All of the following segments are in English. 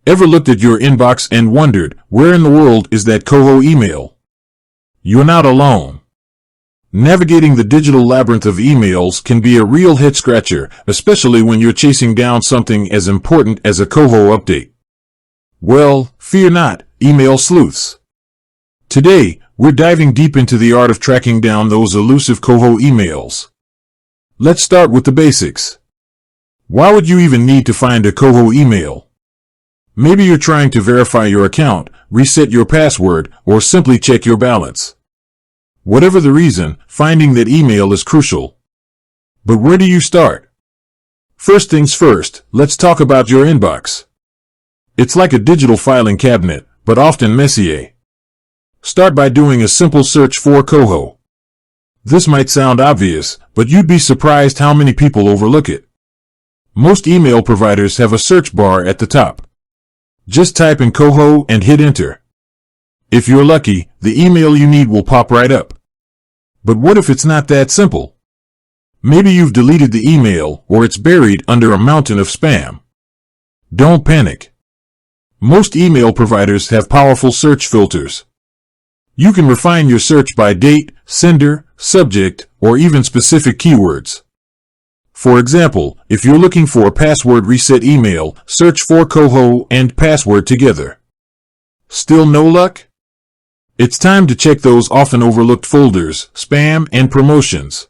Ever looked at your inbox and wondered, where in the world is that Koho email? You're not alone. Navigating the digital labyrinth of emails can be a real head-scratcher, especially when you're chasing down something as important as a Koho update. Well, fear not, email sleuths. Today, we're diving deep into the art of tracking down those elusive Koho emails. Let's start with the basics. Why would you even need to find a Koho email? Maybe you're trying to verify your account, reset your password, or simply check your balance. Whatever the reason, finding that email is crucial. But where do you start? First things first, let's talk about your inbox. It's like a digital filing cabinet, but often messier. Start by doing a simple search for Koho. This might sound obvious, but you'd be surprised how many people overlook it. Most email providers have a search bar at the top. Just type in Koho and hit enter. If you're lucky, the email you need will pop right up. But what if it's not that simple? Maybe you've deleted the email, or it's buried under a mountain of spam. Don't panic. Most email providers have powerful search filters. You can refine your search by date, sender, subject, or even specific keywords. For example, if you're looking for a password reset email, search for Koho and password together. Still no luck? It's time to check those often overlooked folders, spam, and promotions.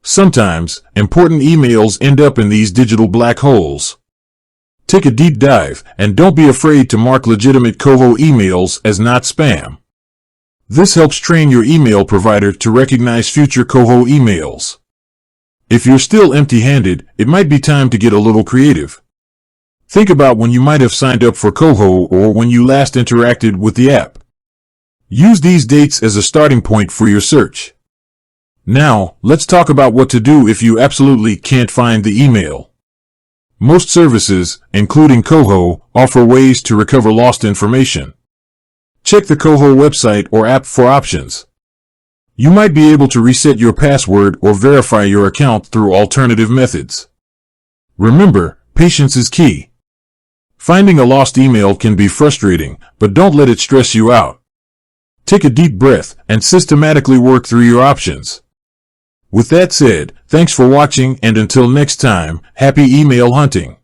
Sometimes, important emails end up in these digital black holes. Take a deep dive, and don't be afraid to mark legitimate Koho emails as not spam. This helps train your email provider to recognize future Koho emails. If you're still empty-handed, it might be time to get a little creative. Think about when you might have signed up for Koho or when you last interacted with the app. Use these dates as a starting point for your search. Now, let's talk about what to do if you absolutely can't find the email. Most services, including Koho, offer ways to recover lost information. Check the Koho website or app for options. You might be able to reset your password or verify your account through alternative methods. Remember, patience is key. Finding a lost email can be frustrating, but don't let it stress you out. Take a deep breath and systematically work through your options. With that said, thanks for watching, and until next time, happy email hunting.